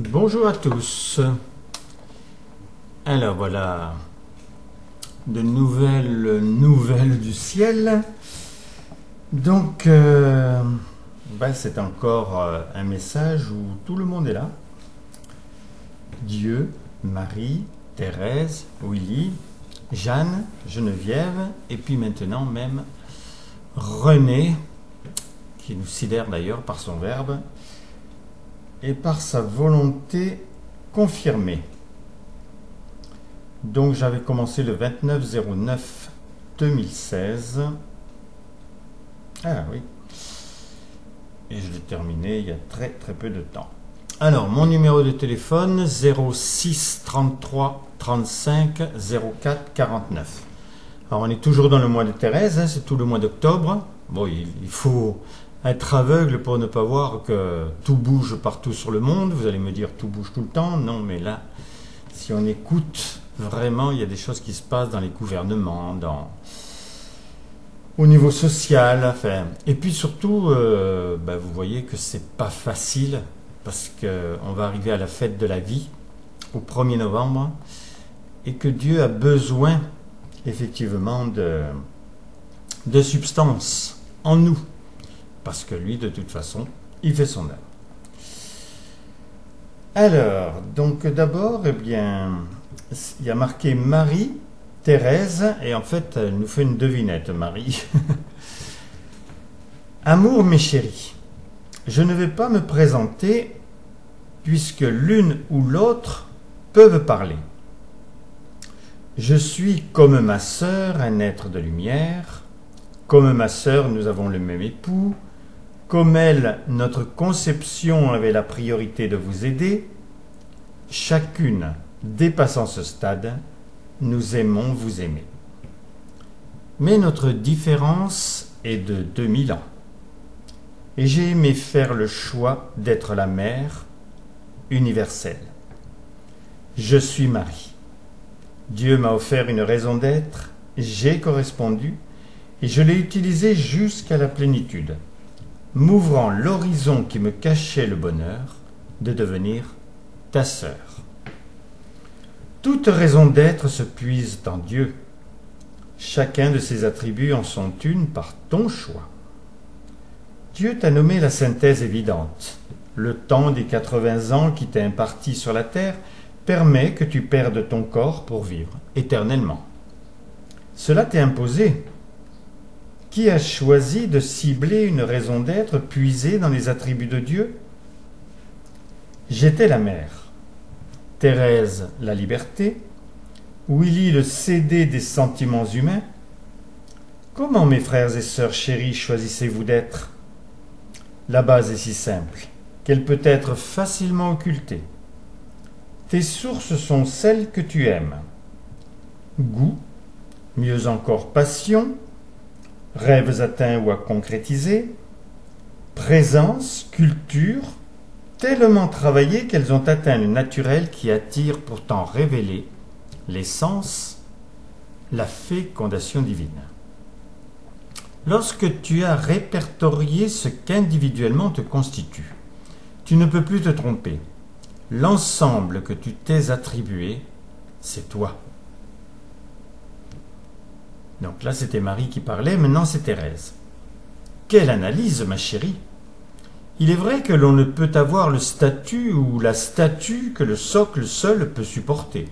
Bonjour à tous. Alors voilà, de nouvelles du ciel. Donc, c'est encore un message où tout le monde est là. Dieu, Marie, Thérèse, Willy, Jeanne, Geneviève, et puis maintenant même René, qui nous sidère d'ailleurs par son verbe et par sa volonté confirmée. Donc j'avais commencé le 29/09/2016. Ah oui. Et je l'ai terminé il y a très peu de temps. Alors, mon numéro de téléphone, 06 33 35 04 49. Alors, on est toujours dans le mois de Thérèse, hein, c'est tout le mois d'octobre. Bon, il faut être aveugle pour ne pas voir que tout bouge partout sur le monde. Vous allez me dire, tout bouge tout le temps. Non, mais là, si on écoute, vraiment, il y a des choses qui se passent dans les gouvernements, au niveau social. Enfin, et puis surtout, vous voyez que c'est pas facile parce qu'on va arriver à la fête de la vie au 1er novembre et que Dieu a besoin effectivement de substance en nous. Parce que lui, de toute façon, il fait son œuvre. Alors, donc d'abord, il y a marqué Marie, Thérèse, et en fait, elle nous fait une devinette, Marie. Amour, mes chéris, je ne vais pas me présenter puisque l'une ou l'autre peuvent parler. Je suis comme ma sœur, un être de lumière. Comme ma sœur, nous avons le même époux. Comme elle, notre conception avait la priorité de vous aider, chacune dépassant ce stade, nous aimons vous aimer. Mais notre différence est de 2000 ans. Et j'ai aimé faire le choix d'être la mère universelle. Je suis Marie. Dieu m'a offert une raison d'être, j'ai correspondu, et je l'ai utilisée jusqu'à la plénitude, m'ouvrant l'horizon qui me cachait le bonheur de devenir ta sœur. Toute raison d'être se puise en Dieu. Chacun de ses attributs en sont une par ton choix. Dieu t'a nommé la synthèse évidente. Le temps des 80 ans qui t'est imparti sur la terre permet que tu perdes ton corps pour vivre éternellement. Cela t'est imposé. Qui a choisi de cibler une raison d'être puisée dans les attributs de Dieu? J'étais la mère, Thérèse la liberté, Willy le CD des sentiments humains. Comment, mes frères et sœurs chéris, choisissez-vous d'être? La base est si simple qu'elle peut être facilement occultée. Tes sources sont celles que tu aimes. Goût, mieux encore passion, rêves atteints ou à concrétiser, présence, culture, tellement travaillées qu'elles ont atteint le naturel qui attire pourtant révéler l'essence, la fécondation divine. Lorsque tu as répertorié ce qu'individuellement te constitue, tu ne peux plus te tromper. L'ensemble que tu t'es attribué, c'est toi. Donc là, c'était Marie qui parlait, maintenant c'est Thérèse. Quelle analyse, ma chérie! Il est vrai que l'on ne peut avoir le statut ou la statue que le socle seul peut supporter.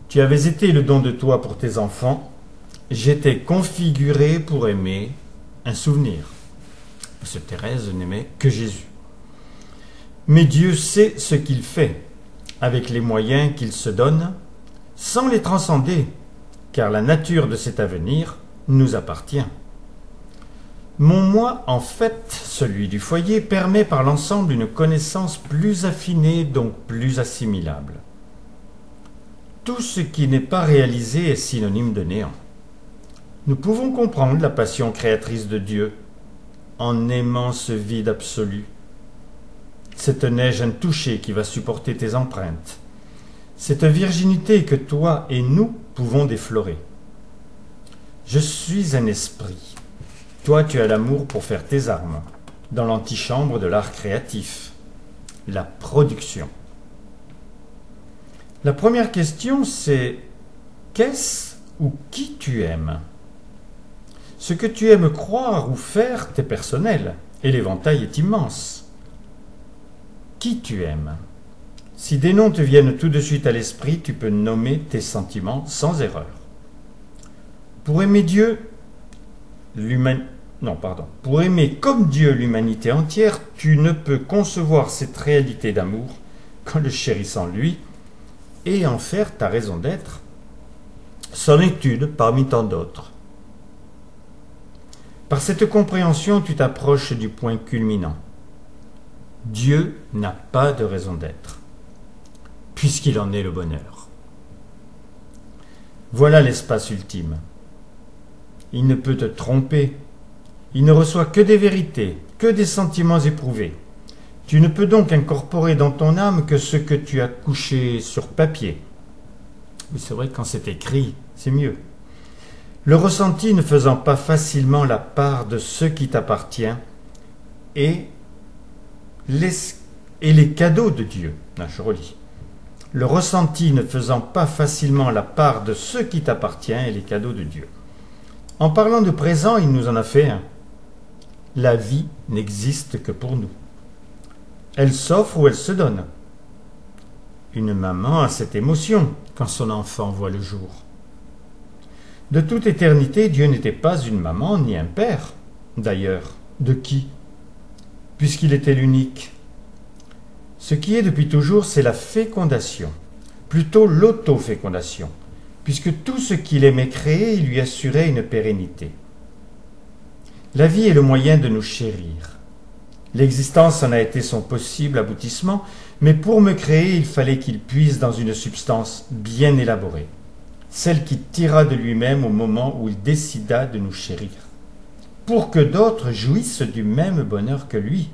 Tu avais été le don de toi pour tes enfants, j'étais configuré pour aimer un souvenir. Parce que Thérèse n'aimait que Jésus. Mais Dieu sait ce qu'il fait, avec les moyens qu'il se donne, sans les transcender, car la nature de cet avenir nous appartient. Mon moi, en fait, celui du foyer, permet par l'ensemble une connaissance plus affinée, donc plus assimilable. Tout ce qui n'est pas réalisé est synonyme de néant. Nous pouvons comprendre la passion créatrice de Dieu en aimant ce vide absolu, cette neige intouchée qui va supporter tes empreintes, cette virginité que toi et nous pouvons déflorer. Je suis un esprit. Toi, tu as l'amour pour faire tes armes, dans l'antichambre de l'art créatif. la production. La première question, c'est qu'est-ce ou qui tu aimes? Ce que tu aimes croire ou faire t'est personnel, et l'éventail est immense. Qui tu aimes? Si des noms te viennent tout de suite à l'esprit, tu peux nommer tes sentiments sans erreur. Pour aimer pour aimer comme Dieu l'humanité entière, tu ne peux concevoir cette réalité d'amour qu'en le chérissant lui et en faire ta raison d'être, son étude parmi tant d'autres. Par cette compréhension, tu t'approches du point culminant. Dieu n'a pas de raison d'être, puisqu'il en est le bonheur. Voilà l'espace ultime. Il ne peut te tromper. Il ne reçoit que des vérités, que des sentiments éprouvés. Tu ne peux donc incorporer dans ton âme que ce que tu as couché sur papier. Mais c'est vrai que quand c'est écrit, c'est mieux. Le ressenti ne faisant pas facilement la part de ce qui t'appartient et les cadeaux de Dieu. Là, je relis. Le ressenti ne faisant pas facilement la part de ce qui t'appartient et les cadeaux de Dieu. En parlant de présent, il nous en a fait un. La vie n'existe que pour nous. Elle s'offre ou elle se donne. Une maman a cette émotion quand son enfant voit le jour. De toute éternité, Dieu n'était pas une maman ni un père. D'ailleurs, de qui? Puisqu'il était l'unique. Ce qui est depuis toujours, c'est la fécondation, plutôt l'autofécondation, puisque tout ce qu'il aimait créer, il lui assurait une pérennité. La vie est le moyen de nous chérir. L'existence en a été son possible aboutissement, mais pour me créer, il fallait qu'il puise dans une substance bien élaborée, celle qui tira de lui-même au moment où il décida de nous chérir, pour que d'autres jouissent du même bonheur que lui.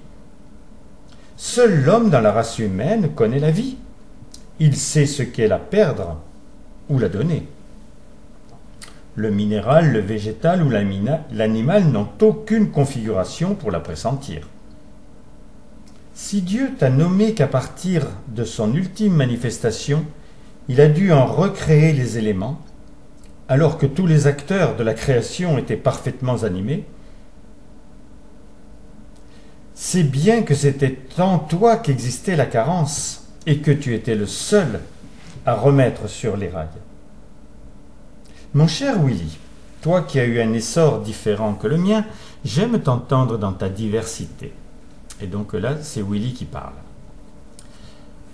Seul l'homme dans la race humaine connaît la vie. Il sait ce qu'est la perdre ou la donner. Le minéral, le végétal ou l'animal n'ont aucune configuration pour la pressentir. Si Dieu t'a nommé qu'à partir de son ultime manifestation, il a dû en recréer les éléments, alors que tous les acteurs de la création étaient parfaitement animés, c'est bien que c'était en toi qu'existait la carence et que tu étais le seul à remettre sur les rails. Mon cher Willy, toi qui as eu un essor différent que le mien, j'aime t'entendre dans ta diversité. Et donc là, c'est Willy qui parle.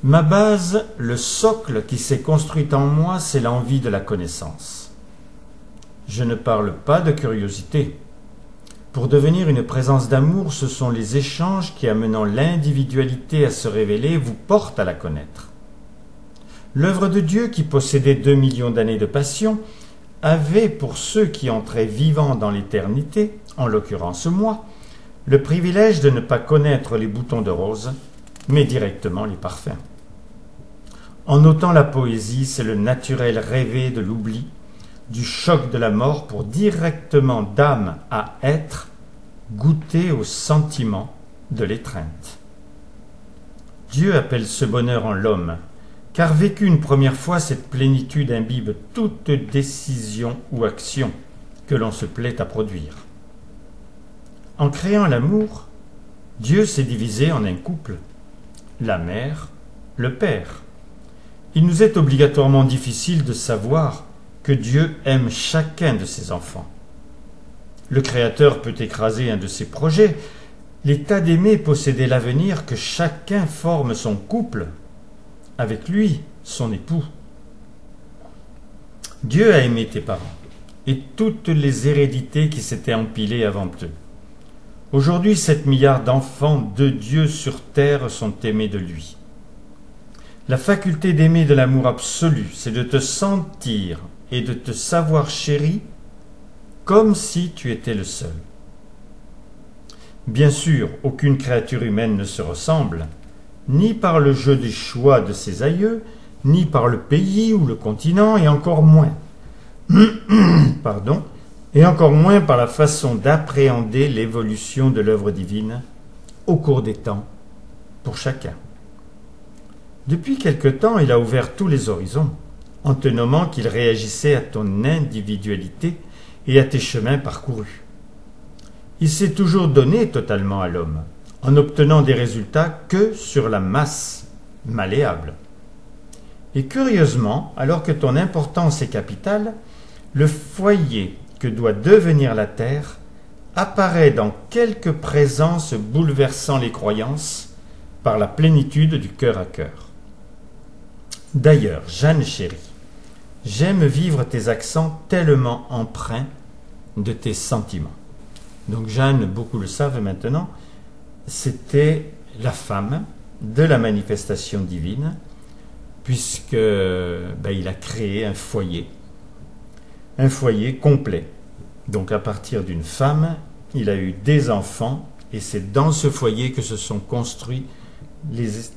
Ma base, le socle qui s'est construit en moi, c'est l'envie de la connaissance. Je ne parle pas de curiosité. Pour devenir une présence d'amour, ce sont les échanges qui, amenant l'individualité à se révéler, vous portent à la connaître. L'œuvre de Dieu, qui possédait 2 millions d'années de passion, avait, pour ceux qui entraient vivants dans l'éternité, en l'occurrence moi, le privilège de ne pas connaître les boutons de rose, mais directement les parfums. En notant la poésie, c'est le naturel rêvé de l'oubli, du choc de la mort pour directement d'âme à être, goûter au sentiment de l'étreinte. Dieu appelle ce bonheur en l'homme, car vécu une première fois, cette plénitude imbibe toute décision ou action que l'on se plaît à produire. En créant l'amour, Dieu s'est divisé en un couple, la mère, le père. Il nous est obligatoirement difficile de savoir que Dieu aime chacun de ses enfants. Le Créateur peut écraser un de ses projets. L'état d'aimer possédait l'avenir que chacun forme son couple, avec lui, son époux. Dieu a aimé tes parents et toutes les hérédités qui s'étaient empilées avant eux. Aujourd'hui, 7 milliards d'enfants de Dieu sur terre sont aimés de lui. La faculté d'aimer de l'amour absolu, c'est de te sentir et de te savoir chéri comme si tu étais le seul. Bien sûr, aucune créature humaine ne se ressemble, ni par le jeu des choix de ses aïeux, ni par le pays ou le continent, et encore moins, et encore moins par la façon d'appréhender l'évolution de l'œuvre divine au cours des temps, pour chacun. Depuis quelque temps, il a ouvert tous les horizons, en te nommant qu'il réagissait à ton individualité et à tes chemins parcourus. Il s'est toujours donné totalement à l'homme, en obtenant des résultats que sur la masse, malléable. Et curieusement, alors que ton importance est capitale, le foyer que doit devenir la terre apparaît dans quelques présences bouleversant les croyances par la plénitude du cœur à cœur. D'ailleurs, Jeanne chérie, j'aime vivre tes accents tellement empreints de tes sentiments. Donc Jeanne, beaucoup le savent maintenant, c'était la femme de la manifestation divine, puisque il a créé un foyer complet. Donc à partir d'une femme, il a eu des enfants, et c'est dans ce foyer que se sont construits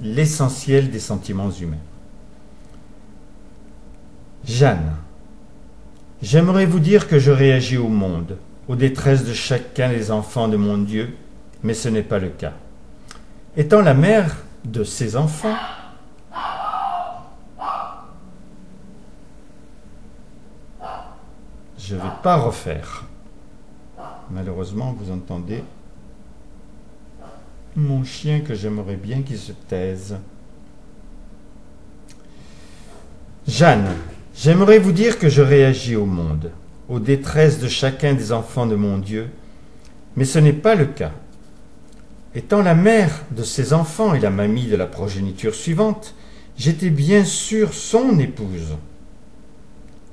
l'essentiel des sentiments humains. Jeanne, j'aimerais vous dire que je réagis au monde, aux détresses de chacun des enfants de mon Dieu, mais ce n'est pas le cas. Étant la mère de ces enfants, je ne vais pas refaire. Malheureusement, vous entendez mon chien que j'aimerais bien qu'il se taise. Jeanne, j'aimerais vous dire que je réagis au monde, aux détresses de chacun des enfants de mon Dieu, mais ce n'est pas le cas. Étant la mère de ces enfants et la mamie de la progéniture suivante, j'étais bien sûr son épouse.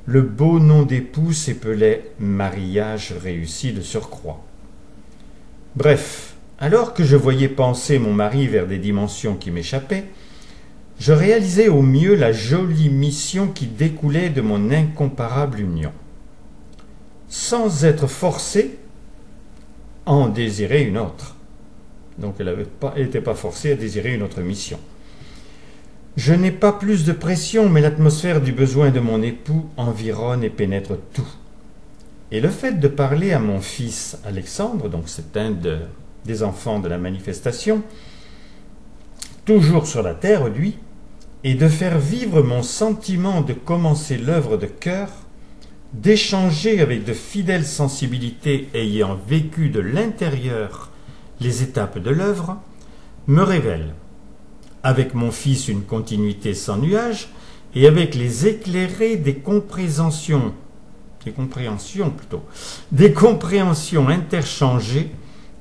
Le beau nom d'époux s'épelait mariage réussi de surcroît. Bref, alors que je voyais penser mon mari vers des dimensions qui m'échappaient, je réalisais au mieux la jolie mission qui découlait de mon incomparable union, sans être forcée à en désirer une autre. Donc elle n'était pas forcée à désirer une autre mission. Je n'ai pas plus de pression, mais l'atmosphère du besoin de mon époux environne et pénètre tout. Et le fait de parler à mon fils Alexandre, donc c'est un des enfants de la manifestation, toujours sur la terre, lui, et de faire vivre mon sentiment de commencer l'œuvre de cœur, d'échanger avec de fidèles sensibilités ayant vécu de l'intérieur les étapes de l'œuvre, me révèle, avec mon fils une continuité sans nuage, et avec les éclairés des compréhensions interchangées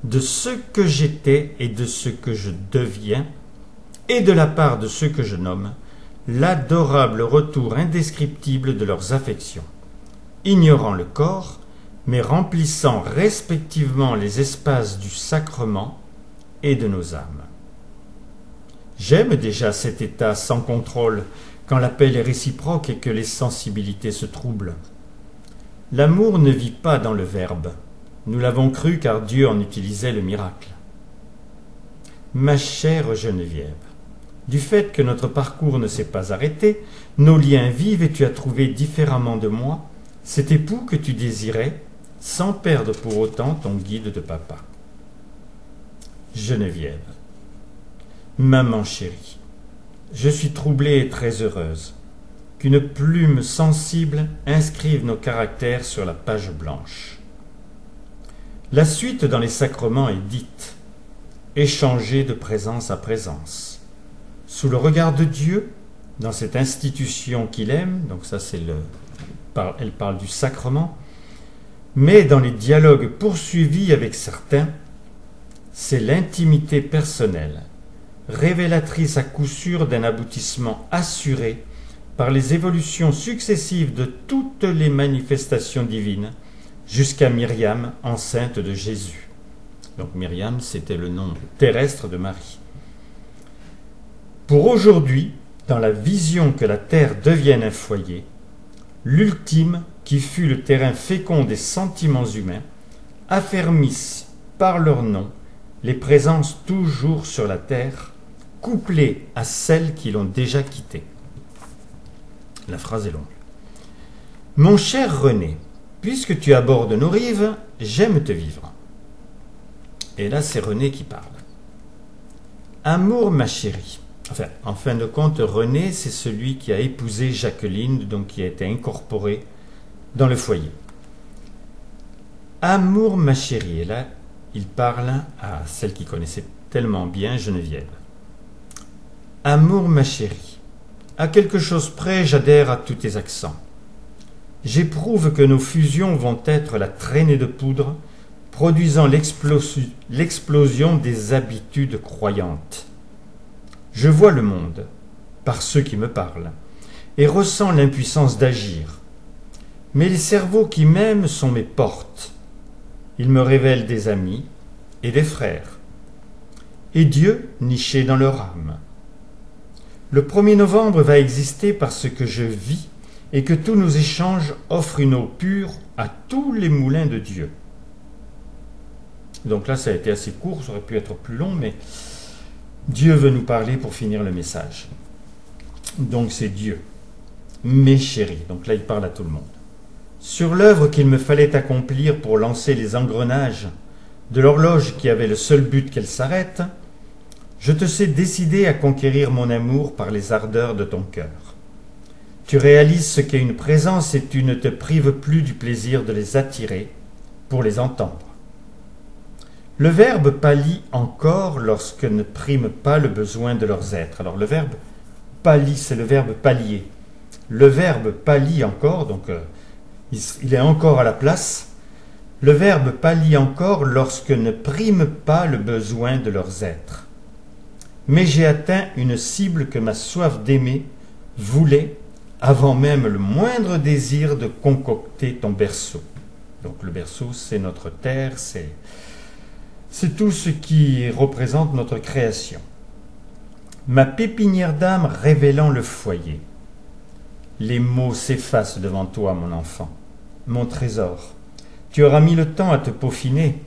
de ce que j'étais et de ce que je deviens, et de la part de ceux que je nomme, l'adorable retour indescriptible de leurs affections, ignorant le corps, mais remplissant respectivement les espaces du sacrement et de nos âmes. J'aime déjà cet état sans contrôle, quand l'appel est réciproque et que les sensibilités se troublent. L'amour ne vit pas dans le verbe. Nous l'avons cru car Dieu en utilisait le miracle. Ma chère Geneviève, du fait que notre parcours ne s'est pas arrêté, nos liens vivent et tu as trouvé différemment de moi cet époux que tu désirais, sans perdre pour autant ton guide de papa. Geneviève, maman chérie, je suis troublée et très heureuse qu'une plume sensible inscrive nos caractères sur la page blanche. La suite dans les sacrements est dite, échangée de présence à présence. Sous le regard de Dieu, dans cette institution qu'il aime, donc ça c'est elle parle du sacrement, mais dans les dialogues poursuivis avec certains, c'est l'intimité personnelle, révélatrice à coup sûr d'un aboutissement assuré par les évolutions successives de toutes les manifestations divines, jusqu'à Myriam, enceinte de Jésus. Donc Myriam, c'était le nom terrestre de Marie. Pour aujourd'hui, dans la vision que la terre devienne un foyer, l'ultime, qui fut le terrain fécond des sentiments humains, affermissent par leur nom les présences toujours sur la terre, couplées à celles qui l'ont déjà quittée. La phrase est longue. Mon cher René, puisque tu abordes nos rives, j'aime te vivre. Et là, c'est René qui parle. Amour, ma chérie, Enfin, en fin de compte, René, c'est celui qui a épousé Jacqueline, donc qui a été incorporé dans le foyer. Amour, ma chérie. Et là, il parle à celle qui connaissait tellement bien Geneviève. Amour, ma chérie. À quelque chose près, j'adhère à tous tes accents. J'éprouve que nos fusions vont être la traînée de poudre, produisant l'explosion des habitudes croyantes. Je vois le monde, par ceux qui me parlent, et ressens l'impuissance d'agir. Mais les cerveaux qui m'aiment sont mes portes. Ils me révèlent des amis et des frères, et Dieu niché dans leur âme. Le 1er novembre va exister parce que je vis et que tous nos échanges offrent une eau pure à tous les moulins de Dieu. Donc là, ça a été assez court, ça aurait pu être plus long, mais Dieu veut nous parler pour finir le message. Donc c'est Dieu. Mes chéris, donc là il parle à tout le monde. Sur l'œuvre qu'il me fallait accomplir pour lancer les engrenages de l'horloge qui avait le seul but qu'elle s'arrête, je te sais décidé à conquérir mon amour par les ardeurs de ton cœur. Tu réalises ce qu'est une présence et tu ne te prives plus du plaisir de les attirer pour les entendre. Le verbe pâlit encore lorsque ne prime pas le besoin de leurs êtres. Alors le verbe pâlit, c'est le verbe pallier. Le verbe pâlit encore, donc il est encore à la place. Le verbe pâlit encore lorsque ne prime pas le besoin de leurs êtres. Mais j'ai atteint une cible que ma soif d'aimer voulait avant même le moindre désir de concocter ton berceau. Donc le berceau, c'est notre terre, c'est tout ce qui représente notre création. Ma pépinière d'âme révélant le foyer. Les mots s'effacent devant toi, mon enfant, mon trésor. Tu auras mis le temps à te peaufiner,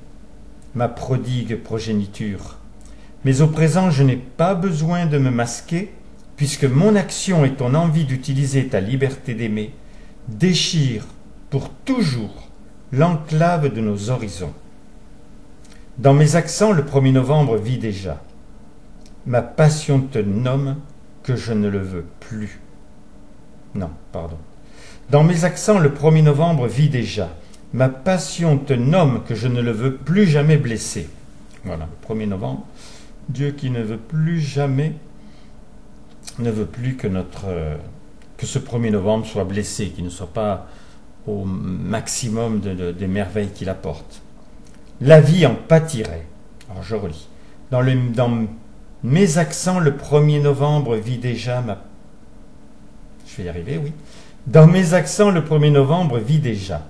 ma prodigue progéniture. Mais au présent, je n'ai pas besoin de me masquer, puisque mon action et ton envie d'utiliser ta liberté d'aimer déchirent pour toujours l'enclave de nos horizons. Dans mes accents, le 1er novembre vit déjà. Ma passion te nomme que je ne le veux plus. Non, pardon. Dans mes accents, le 1er novembre vit déjà. Ma passion te nomme que je ne le veux plus jamais blesser. Voilà, le 1er novembre. Dieu qui ne veut plus jamais, ne veut plus que ce 1er novembre soit blessé, qu'il ne soit pas au maximum des merveilles qu'il apporte. La vie en pâtirait. Alors je relis. Dans mes accents, le 1er novembre vit déjà ma... Je vais y arriver, oui. Dans mes accents, le 1er novembre vit déjà.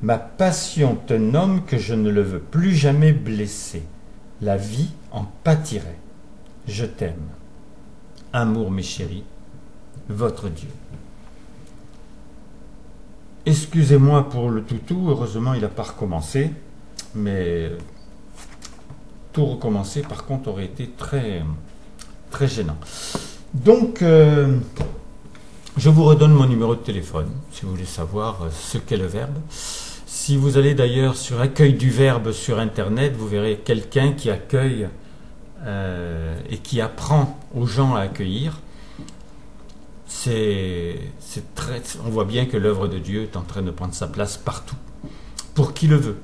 Ma passion te nomme que je ne le veux plus jamais blesser. La vie en pâtirait. Je t'aime. Amour, mes chéris, votre Dieu. Excusez-moi pour le toutou, heureusement il n'a pas recommencé, mais tout recommencer par contre aurait été très, très gênant. Donc, je vous redonne mon numéro de téléphone, si vous voulez savoir ce qu'est le verbe. Si vous allez d'ailleurs sur Accueil du Verbe sur Internet, vous verrez quelqu'un qui accueille et qui apprend aux gens à accueillir. On voit bien que l'œuvre de Dieu est en train de prendre sa place partout, pour qui le veut.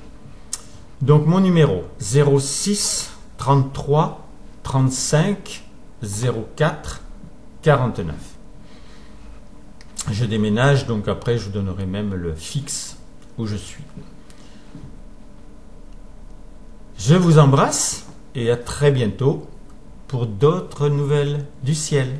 Donc mon numéro, 06 33 35 04 49. Je déménage, donc après je vous donnerai même le fixe où je suis. Je vous embrasse et à très bientôt pour d'autres nouvelles du ciel.